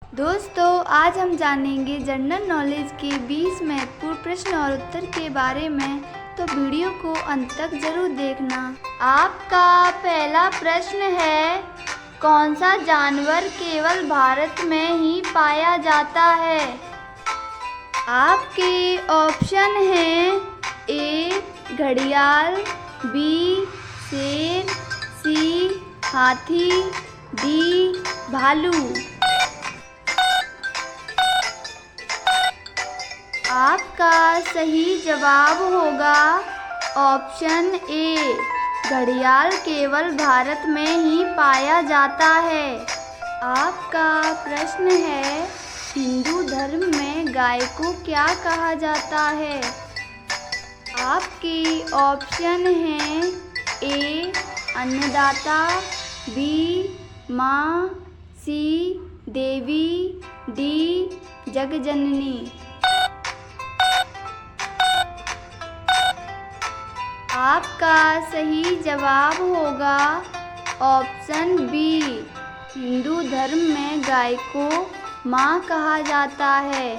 दोस्तों, आज हम जानेंगे जनरल नॉलेज के 20 महत्वपूर्ण प्रश्न और उत्तर के बारे में, तो वीडियो को अंत तक जरूर देखना। आपका पहला प्रश्न है, कौन सा जानवर केवल भारत में ही पाया जाता है? आपके ऑप्शन हैं ए घड़ियाल, बी शेर, सी हाथी, डी भालू। आपका सही जवाब होगा ऑप्शन ए घड़ियाल केवल भारत में ही पाया जाता है। आपका प्रश्न है, हिंदू धर्म में गाय को क्या कहा जाता है? आपके ऑप्शन हैं ए अन्नदाता, बी माँ, सी देवी, डी जगजननी। आपका सही जवाब होगा ऑप्शन बी, हिंदू धर्म में गाय को माँ कहा जाता है।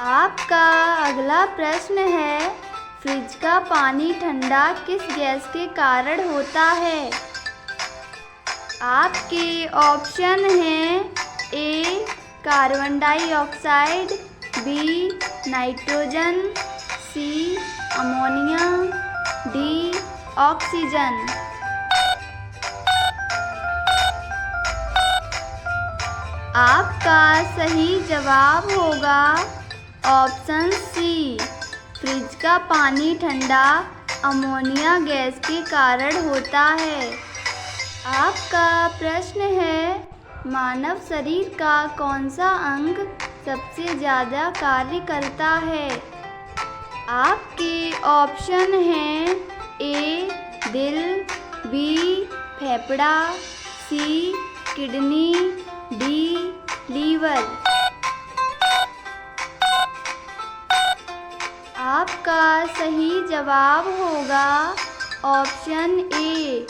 आपका अगला प्रश्न है, फ्रिज का पानी ठंडा किस गैस के कारण होता है? आपके ऑप्शन हैं ए कार्बन डाइऑक्साइड, बी नाइट्रोजन, सी अमोनिया, डी ऑक्सीजन। आपका सही जवाब होगा ऑप्शन सी, फ्रिज का पानी ठंडा अमोनिया गैस के कारण होता है। आपका प्रश्न है, मानव शरीर का कौन सा अंग सबसे ज़्यादा कार्य करता है? आपके ऑप्शन हैं ए दिल, बी फेफड़ा, सी किडनी, डी लीवर। आपका सही जवाब होगा ऑप्शन ए,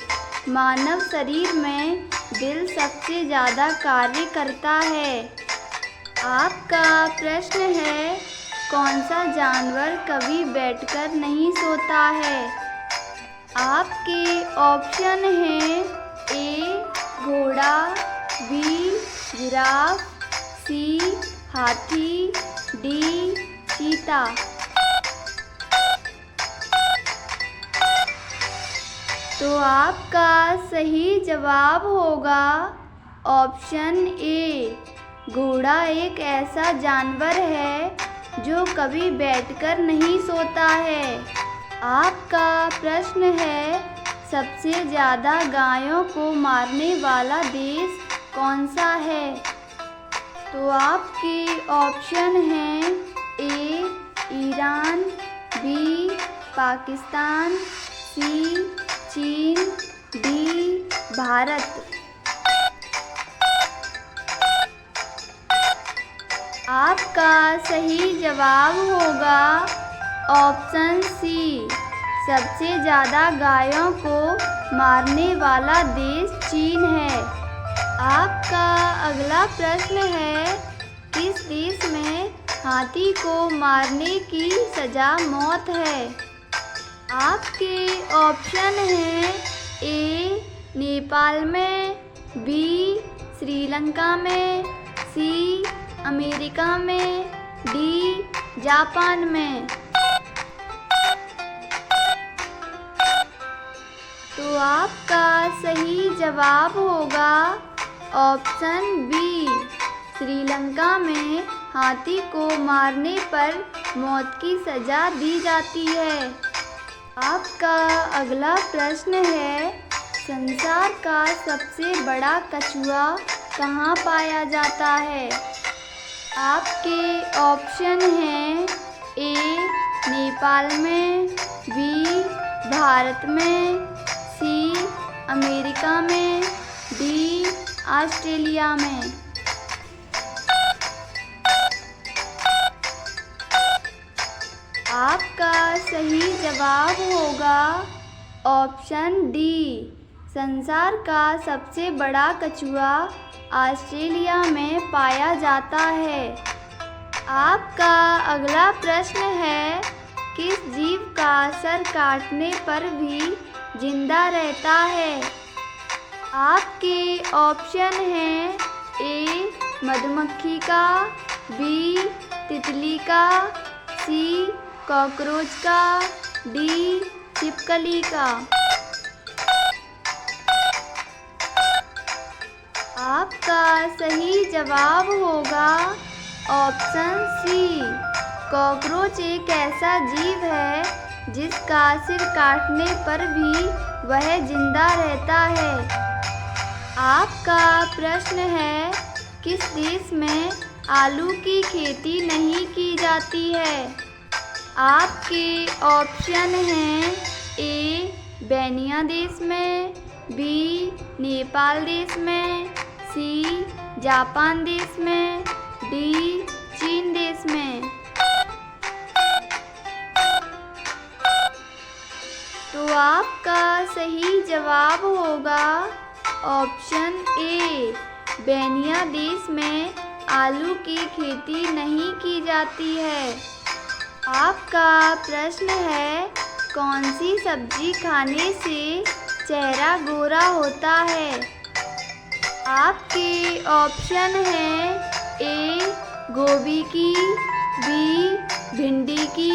मानव शरीर में दिल सबसे ज़्यादा कार्य करता है। आपका प्रश्न है, कौन सा जानवर कभी बैठकर नहीं सोता है? आपके ऑप्शन हैं ए घोड़ा, बी जिराफ, सी हाथी, डी चीता। तो आपका सही जवाब होगा ऑप्शन ए, घोड़ा एक ऐसा जानवर है जो कभी बैठकर नहीं सोता है। आपका प्रश्न है, सबसे ज़्यादा गायों को मारने वाला देश कौन सा है? तो आपके ऑप्शन हैं ए ईरान, बी पाकिस्तान, सी चीन, डी भारत। आपका सही जवाब होगा ऑप्शन सी, सबसे ज़्यादा गायों को मारने वाला देश चीन है। आपका अगला प्रश्न है, किस देश में हाथी को मारने की सज़ा मौत है? आपके ऑप्शन हैं ए नेपाल में, बी श्रीलंका में, सी अमेरिका में, डी जापान में। तो आपका सही जवाब होगा ऑप्शन बी, श्रीलंका में हाथी को मारने पर मौत की सज़ा दी जाती है। आपका अगला प्रश्न है, संसार का सबसे बड़ा कछुआ कहाँ पाया जाता है? आपके ऑप्शन हैं ए नेपाल में, बी भारत में, सी अमेरिका में, डी ऑस्ट्रेलिया में। आपका सही जवाब होगा ऑप्शन डी, संसार का सबसे बड़ा कछुआ ऑस्ट्रेलिया में पाया जाता है। आपका अगला प्रश्न है, किस जीव का सर काटने पर भी जिंदा रहता है? आपके ऑप्शन हैं ए मधुमक्खी का, बी तितली का, सी कॉकरोच का, डी छिपकली का। आपका सही जवाब होगा ऑप्शन सी। कॉकरोच एक ऐसा जीव है जिसका सिर काटने पर भी वह जिंदा रहता है। आपका प्रश्न है, किस देश में आलू की खेती नहीं की जाती है? आपके ऑप्शन हैं ए बेनिया देश में, बी नेपाल देश में, सी जापान देश में, डी चीन देश में। तो आपका सही जवाब होगा ऑप्शन ए। बेनिया देश में आलू की खेती नहीं की जाती है। आपका प्रश्न है, कौन सी सब्जी खाने से चेहरा गोरा होता है? आपके ऑप्शन हैं ए गोभी की, बी भिंडी की,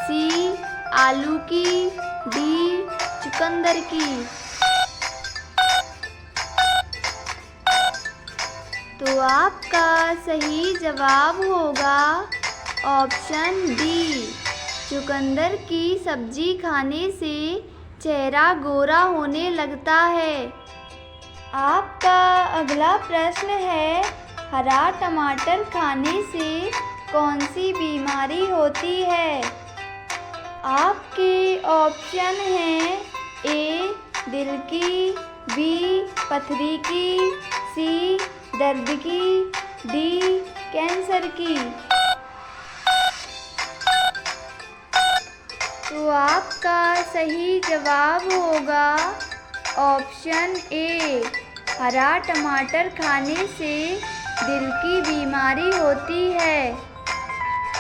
सी आलू की, डी चुकंदर की। तो आपका सही जवाब होगा ऑप्शन डी। चुकंदर की सब्जी खाने से चेहरा गोरा होने लगता है। आपका अगला प्रश्न है, हरा टमाटर खाने से कौन सी बीमारी होती है? आपके ऑप्शन हैं ए दिल की, बी पथरी की, सी दर्द की, डी कैंसर की। तो आपका सही जवाब होगा ऑप्शन ए। हरा टमाटर खाने से दिल की बीमारी होती है।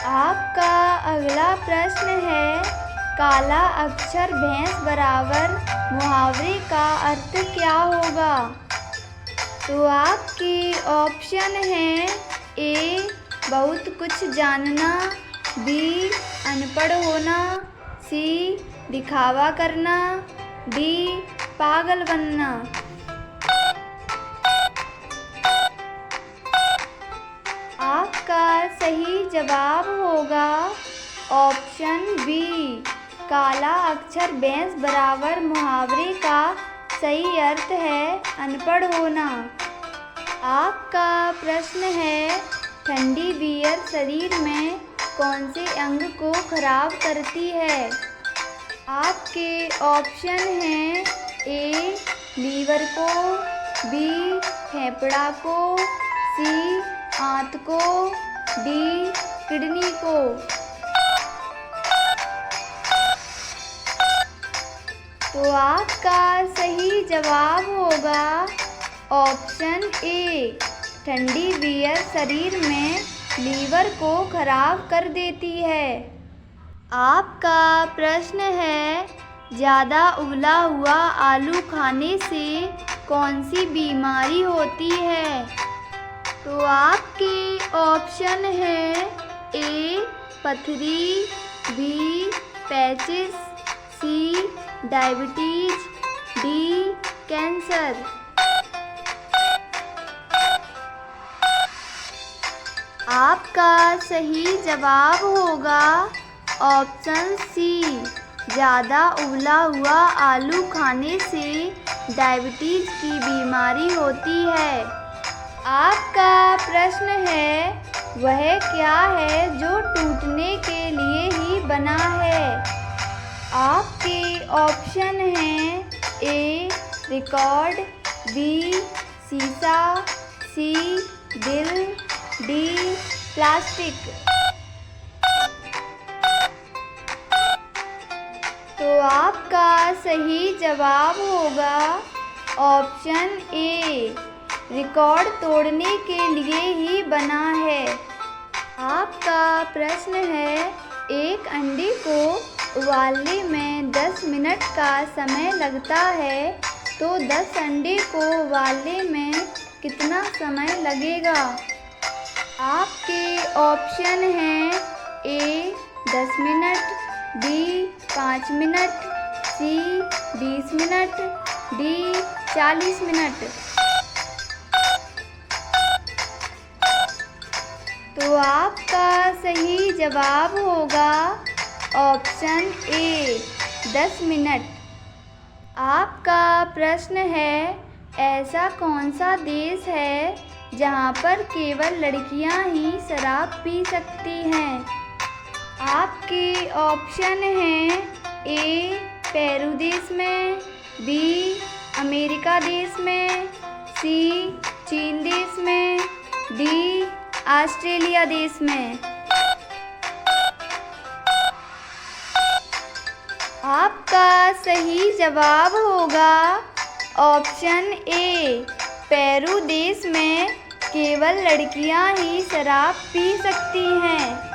आपका अगला प्रश्न है, काला अक्षर भैंस बराबर मुहावरे का अर्थ क्या होगा? तो आपके ऑप्शन हैं ए बहुत कुछ जानना, बी अनपढ़ होना, सी दिखावा करना, डी पागल बनना। आपका सही जवाब होगा ऑप्शन बी। काला अक्षर भैंस बराबर मुहावरे का सही अर्थ है अनपढ़ होना। आपका प्रश्न है, ठंडी बियर शरीर में कौन से अंग को खराब करती है? आपके ऑप्शन हैं ए लीवर को, बी फेफड़ा को, सी आंत को, डी किडनी को। तो आपका सही जवाब होगा ऑप्शन ए। ठंडी बियर शरीर में लीवर को खराब कर देती है। आपका प्रश्न है, ज़्यादा उबला हुआ आलू खाने से कौन सी बीमारी होती है? तो आपके ऑप्शन हैं ए पथरी, बी पैचिस, सी डायबिटीज, डी कैंसर। आपका सही जवाब होगा ऑप्शन सी। ज़्यादा उबला हुआ आलू खाने से डायबिटीज़ की बीमारी होती है। आपका प्रश्न है, वह क्या है जो टूटने के लिए ही बना है? आपके ऑप्शन हैं ए रिकॉर्ड, बी शीशा, सी दिल, डी प्लास्टिक। तो आपका सही जवाब होगा ऑप्शन ए रिकॉर्ड तोड़ने के लिए ही बना है। आपका प्रश्न है, एक अंडे को उबालने में 10 मिनट का समय लगता है, तो 10 अंडे को उबालने में कितना समय लगेगा? आपके ऑप्शन हैं ए 10 मिनट, बी 5 मिनट, सी 20 मिनट, डी 40 मिनट। तो आपका सही जवाब होगा ऑप्शन ए 10 मिनट। आपका प्रश्न है, ऐसा कौन सा देश है जहाँ पर केवल लड़कियाँ ही शराब पी सकती हैं? आपके ऑप्शन हैं ए पेरू देश में, बी अमेरिका देश में, सी चीन देश में, डी ऑस्ट्रेलिया देश में। आपका सही जवाब होगा ऑप्शन ए पेरू देश में केवल लड़कियां ही शराब पी सकती हैं।